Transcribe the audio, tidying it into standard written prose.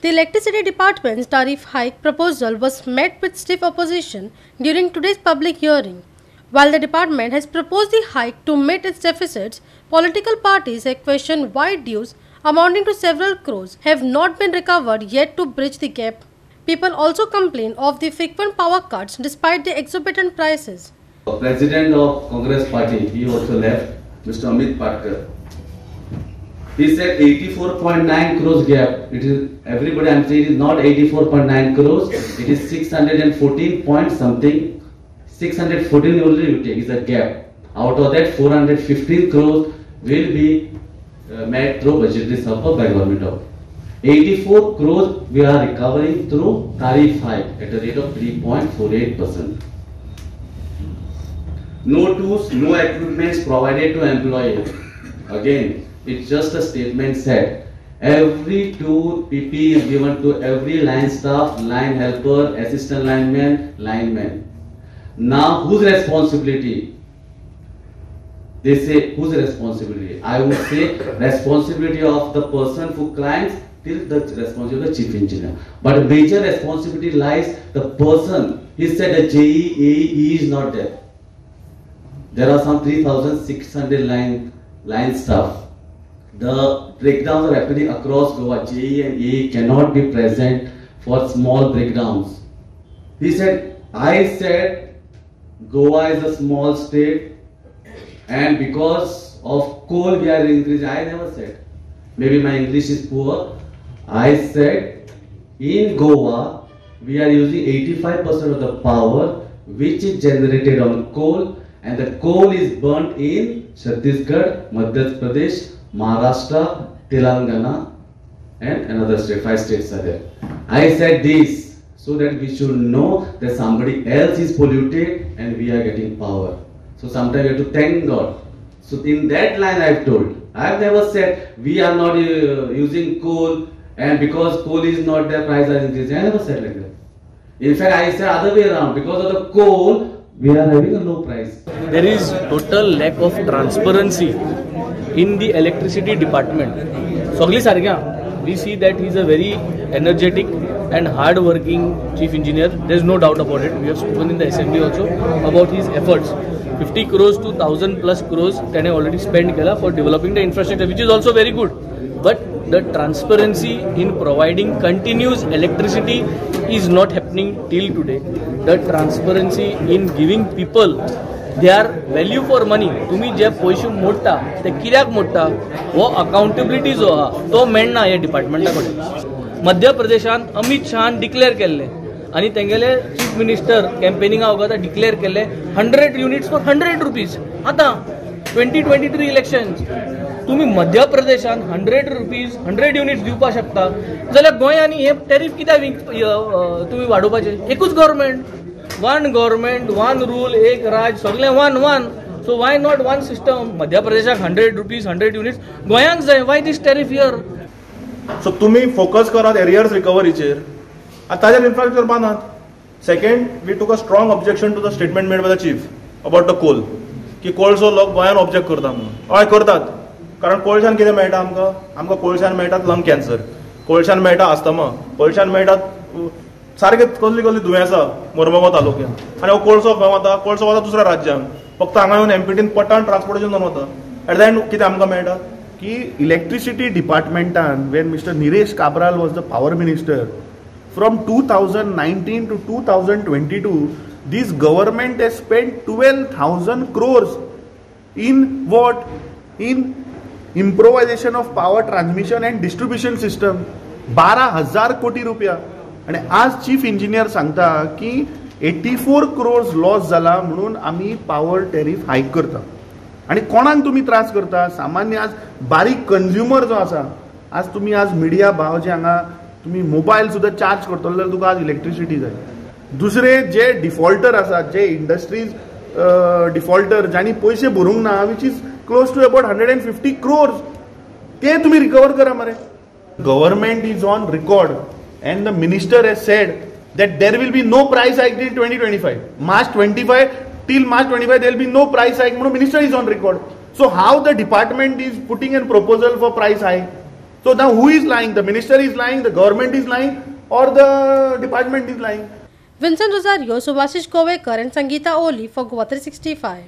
The Electricity Department's tariff hike proposal was met with stiff opposition during today's public hearing. While the department has proposed the hike to meet its deficits, political parties have questioned why dues amounting to several crores have not been recovered yet to bridge the gap. People also complain of the frequent power cuts despite the exorbitant prices. President of Congress Party, he also left, Mr. Amit Patkar. He said 84.9 crores gap. It is everybody. I'm saying it is not 84.9 crores. It is 614 point something. 614 only you take is a gap. Out of that, 415 crores will be met through budgetary support by government of 84 crores. We are recovering through tariff hike at a rate of 3.48%. No tools, no equipments provided to employees. Again, it's just a statement said. Every tool PP is given to every line staff, line helper, assistant lineman. Now, whose responsibility? They say, whose responsibility? I would say, responsibility of the person who climbs till the responsibility of the chief engineer. But major responsibility lies the person. He said the JE, AE is not there. There are some 3,600 line staff. The breakdowns are happening across Goa. JE and AE cannot be present for small breakdowns. He said, I said Goa is a small state and because of coal we are increasing. I never said. Maybe my English is poor. I said in Goa we are using 85% of the power which is generated on coal, and the coal is burnt in Chhattisgarh, Madhya Pradesh, Maharashtra, Telangana and another state, 5 states are there. I said this so that we should know that somebody else is polluted and we are getting power. So sometimes we have to thank God. So in that line I have told, I have never said we are not using coal and because coal is not there, price are increasing. I never said like that. In fact, I said other way around, because of the coal, we are having a low price. There is total lack of transparency in the electricity department. Sogli Sargya, we see that he is a very energetic and hard-working chief engineer. There is no doubt about it. We have spoken in the assembly also about his efforts. 50 crores to 1,000 plus crores Tane already spent for developing the infrastructure, which is also very good. But the transparency in providing continuous electricity is not happening till today. The transparency in giving people their value for money, तुम्ही जे पैसे मोडटा ते कित्याक मोडटा वो accountability जो आहा तो मेळना ह्या डिपार्टमेंटाकडे. मध्य प्रदेशान अमित शहान डिक्लेअर केल्ले आणि तेंगेले चीफ मिनिस्टर कॅम्पेनिंगा वगैरे डिक्लेअर केले 100 युनिट्स फॉर 100 रुपीज. आता 2023 इलेक्शन्स तुम्ही मध्य प्रदेशान 100 रुपीज 100 युनिट्स दिवपा शकता जाल्यार गोंयांनी हे टॅरिफ कित्याक तुम्ही वाडोवपाचे? एकूच government, one government, one rule, एक राज, सगळे one. So why not one system? मध्य प्रदेशाक 100 रुपीज 100 युनिट्स, गोंयांक जाय. Why this tariff here? So तुम्ही फोकस करात एरियर्स रिकवरीचेर, ताजेर infrastructure बांदात. Second, we took a strong objection to the statement made by the chief about the coal, की कोळसो लोक गोंयान ऑब्जेक्ट करता म्हणून. हय करतात, कारण कोळशान कितें मेळटा आमकां कोळशान मेळटात लंग कॅन्सर, कोळशान मेळटा अस्थमा, कोळशान मेळटात सारके कसली दुयेंसां मोरमुगांव तालुक्यांत. आनी हो कोळसो खंय वता? कोळसो वता दुसऱ्या राज्यांत. फक्त हांगा येवन एमपीटीन पटान ट्रान्सपोर्टेशन जावन वता. एट द एंड कितें आमकां मेळटा की इलेक्ट्रिसिटी डिपार्टमेंटान when mister Nilesh Cabral was the power minister from 2019 to 2022 this government has spent 12,000 crores in what? In improvisation of power transmission and distribution system. 12,000 कोटी रुपया. आणि आज चीफ इंजिनियर सांगता की 84 crores लॉस जाला म्हणून आम्ही पॉवर टॅरिफ हायक करता. आणि कोणाक तुम्ही त्रास करता? सामान्य आज बारीक कंज्युमर जो आसा. आज तुम्ही आज मिडिया भाव जे हांगा तुम्ही मोबायल सुद्धा चार्ज करतलो जाल्यार तुका आज इलेक्ट्रिसिटी जाय. दुसरे जे डिफॉल्टर आसात, जे इंडस्ट्रीज डिफॉल्टर ज्यांनी पैसे भरूंक ना, which is close to about 150 crores, ते तुम्ही रिकवर करा मरे. Government is on record and the minister has said that there will be no price hike till 2025. March 25 till March 25 there will be no price hike. Minister is on record. So how the department is putting a proposal for price hike? So now who is lying? The minister is lying, the government is lying, or the department is lying? Vincent Rosario, Subhashish Kovekar and Sangeeta Oli for Goa 365.